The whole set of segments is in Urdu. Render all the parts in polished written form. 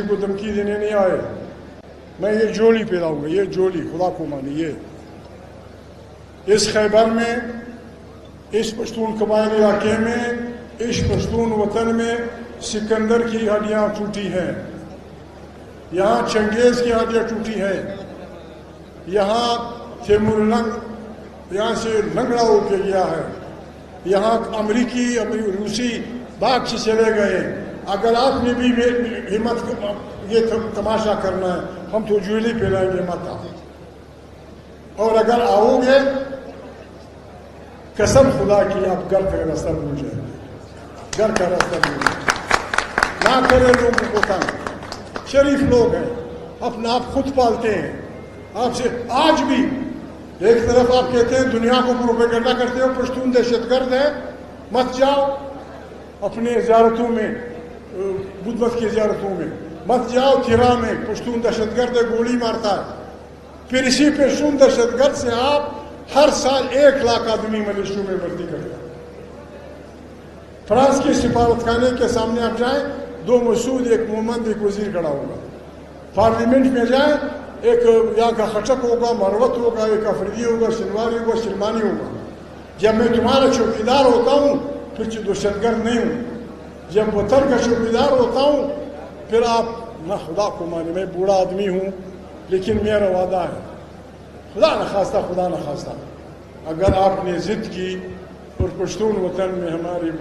کو دھمکی دینے نہیں آئے. میں یہ جولی پہناؤں گا, یہ جولی خدا کو مانی. یہ اس خیبر میں, اس پشتون قبائل علاقے میں, اس پشتون وطن میں سکندر کی ہڈیاں ٹوٹی ہیں. یہاں چنگیز کی ہڈیاں ٹوٹی ہیں. یہاں تیمور لنگ یہاں سے لنگڑا ہو کے گیا ہے. یہاں امریکی روسی باغ سے چلے گئے. اگر آپ نے بھی ہمت یہ تماشا کرنا ہے, ہم تو جولی پھیلائیں گے مت. اور اگر آؤ گے, قسم خدا کی آپ گھر کا راستہ بھول جائیں گے. گھر کا راستہ بھول جائیں گے. نہ کرے لوگوں کو تنگ. شریف لوگ ہیں, اپنا آپ خود پالتے ہیں. آپ سے آج بھی ایک طرف آپ کہتے ہیں دنیا کو پروپیگنڈا کرتے ہو پشتون دہشت گرد ہے, مت جاؤ اپنے زیارتوں میں, بدھ مت کی زیارتوں میں مت جاؤ. تھیرا میں پشتون دہشت گرد ہے, گولی مارتا ہے. پھر اسی پشتون دہشت گرد سے آپ ہر سال 1 لاکھ آدمی ملیشیوں میں بھرتی کرتے ہیں. فرانس کے سفارت خانے کے سامنے آپ جائیں, 2 مسعود, ایک محمد, ایک وزیر کھڑا ہوگا. پارلیمنٹ میں جائیں, ایک یہاں کا خچک ہوگا, مروت ہوگا, ایک افریدی ہوگا, سنواری ہوگا, سلمانی ہوگا. جب میں تمہارا چوکیدار ہوتا ہوں پھر دہشت گرد نہیں ہوں. جب وطن کا چوکیدار ہوتا ہوں پھر آپ نہ خدا کو مانے. میں بوڑھا آدمی ہوں لیکن میرا وعدہ ہے, خدا نخواستہ اگر آپ نے ضد کی اور پشتون وطن میں ہمارے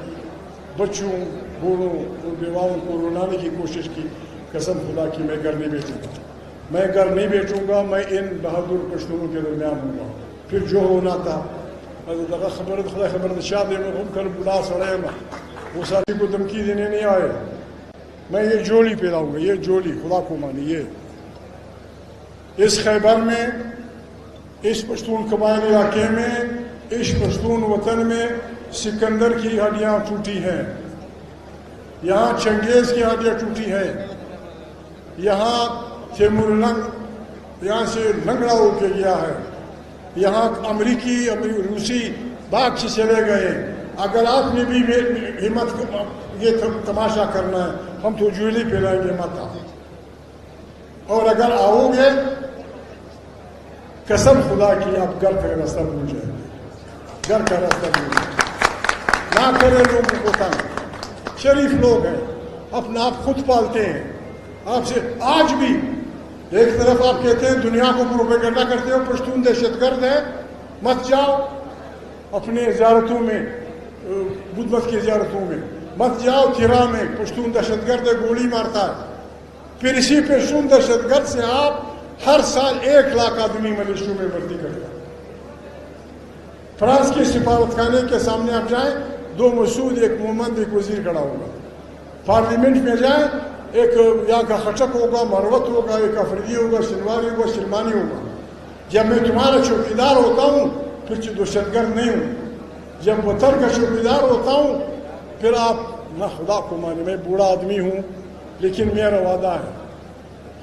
بچوں, بوڑھوں اور بیواؤں کو رلانے کی کوشش کی, قسم خدا کی میں گھر نہیں بیٹھوں گا. میں گھر نہیں بیٹھوں گا. میں ان بہادر پشتونوں کے درمیان ہوں گا. پھر جو ہونا تھا خبر خدا خبر شاہ دے میں ہم کر بلا سڑے میں وہ ساتھی کو دھمکی دینے نہیں آئے. میں یہ جولی پہناؤں گا, یہ جولی خدا کو مانی. یہ اس خیبر میں, اس پشتون قبائل علاقے میں, اس پشتون وطن میں سکندر کی ہڈیاں ٹوٹی ہیں. یہاں چنگیز کی ہڈیاں ٹوٹی ہیں. یہاں تیمور لنگ یہاں سے لنگڑا ہو کے گیا ہے. یہاں امریکی روسی باغ سے چلے گئے. اگر آپ نے بھی ہمت یہ تماشا کرنا ہے, ہم تو جولی پھیلائیں گے مت. اور اگر آؤ گے, قسم خدا کی آپ گھر کا راستہ بھول جائیں گے. گھر کا راستہ بھول جائیں گے. نہ کرے لوگوں کو تنگ. شریف لوگ ہیں, اپنا آپ خود پالتے ہیں. آپ سے آج بھی ایک طرف آپ کہتے ہیں دنیا کو پروپیگنڈا کرتے ہو پشتون دہشت گرد ہے, مت جاؤ اپنے زیارتوں میں, بدھ مت کی زیارتوں میں مت جاؤ. تھیرا میں پشتون دہشت گرد ہے, گولی مارتا ہے. پھر اسی پشتون دہشت گرد سے آپ ہر سال 1 لاکھ آدمی ملیشیوں میں بھرتی کرتے ہیں. فرانس کے سفارت خانے کے سامنے آپ جائیں, 2 مسعود, ایک محمد, ایک وزیر کھڑا ہوگا. پارلیمنٹ میں جائیں, ایک یہاں کا خچک ہوگا, مروت ہوگا, ایک افریدی ہوگا, سنواری ہوگا, سلمانی ہوگا. جب میں تمہارا چوکیدار ہوتا ہوں پھر دہشت گرد نہیں ہوں. جب وطن کا چوکیدار ہوتا ہوں پھر آپ نہ خدا کو مانے. میں بوڑھا آدمی ہوں لیکن میرا وعدہ ہے,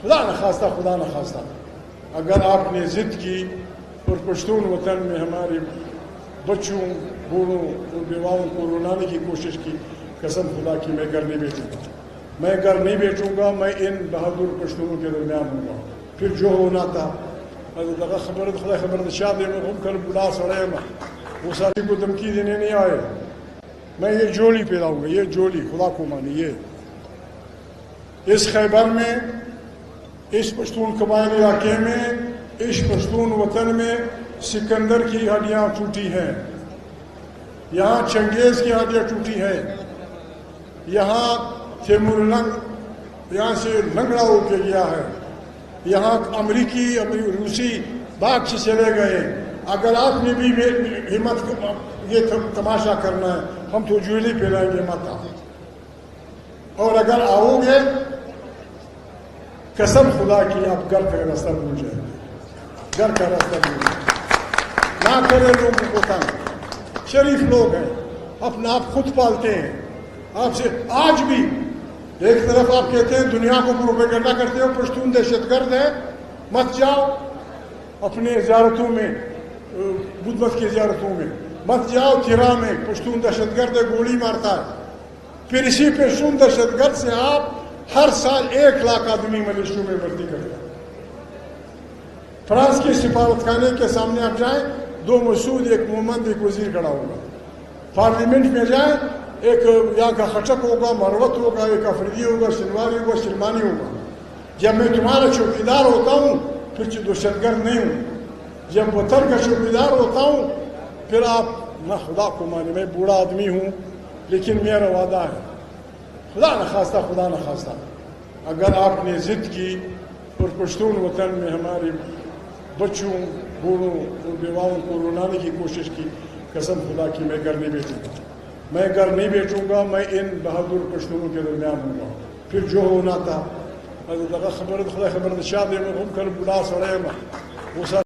خدا نخواستہ اگر آپ نے ضد کی اور پشتون وطن میں ہمارے بچوں, بوڑھوں اور بیواؤں کو رلانے کی کوشش کی, قسم خدا کی میں گھر نہیں بیٹھوں گا. میں گھر نہیں بیٹھوں گا. میں ان بہادر پشتونوں کے درمیان ہوں گا. پھر جو ہونا تھا خبر خدا خبر شاہ دے میں ہم کر بلا سڑے میں وہ ساتھی کو دھمکی دینے نہیں آئے. میں یہ جولی پہناؤں گا, یہ جولی خدا کو مانی. یہ اس خیبر میں, اس پشتون قبائل علاقے میں, اس پشتون وطن میں سکندر کی ہڈیاں ٹوٹی ہیں. یہاں چنگیز کی ہڈیاں ٹوٹی ہیں. یہاں تیمور لنگ یہاں سے لنگڑا ہو کے گیا ہے. یہاں امریکی روسی باغ سے چلے گئے. اگر آپ نے بھی ہمت یہ تماشا کرنا ہے, ہم تو جولی پھیلائیں گے مت. اور اگر آؤ گے, قسم خدا کی آپ گھر کا راستہ بھول جائیں گے. گھر کا راستہ بھول جائیں گے. نہ کرے لوگوں کو تنگ. شریف لوگ ہیں, اپنا آپ خود پالتے ہیں. آپ سے آج بھی ایک طرف آپ کہتے ہیں دنیا کو پروپیگنڈا کرتے ہو پشتون دہشت گرد ہے, مت جاؤ اپنے زیارتوں میں, بدھ مت کی زیارتوں میں مت جاؤ. تھیرا میں پشتون دہشت گرد ہے, گولی مارتا ہے. پھر اسی پشتون دہشت گرد سے آپ ہر سال 1 لاکھ آدمی ملیشیوں میں بھرتی کرتا ہے۔ فرانس کے سفارت خانے کے سامنے آپ جائیں، 2 مسعود، ایک مومند، ایک وزیر کھڑا ہوگا۔ پارلیمنٹ میں جائیں، ایک یہاں کا خچک ہوگا، مروت ہوگا، ایک افریدی ہوگا، سنواری ہوگا، سلمانی ہوگا۔ جب میں تمہارا چوکیدار ہوتا ہوں پھر دہشت گرد نہیں ہوں، جب پتھر کا چوکیدار ہوتا ہوں پھر آپ نہ خدا کو مانے، میں بوڑھا آدمی ہوں لیکن میرا وعدہ ہے، خدا نہ خواستہ اگر آپ نے ضد کی اور پشتون وطن میں ہمارے بچوں، بوڑھوں اور بیواؤں کو رلانے کی کوشش کی، قسم خدا کی میں گھر نہیں بیٹھوں گا، میں گھر نہیں بیٹھوں گا، میں ان بہادر پشتونوں کے درمیان ہوں گا۔ پھر جو ہونا تھا خبر خدا خبر شاہ دے میں گھوم کر بلا سڑے وہ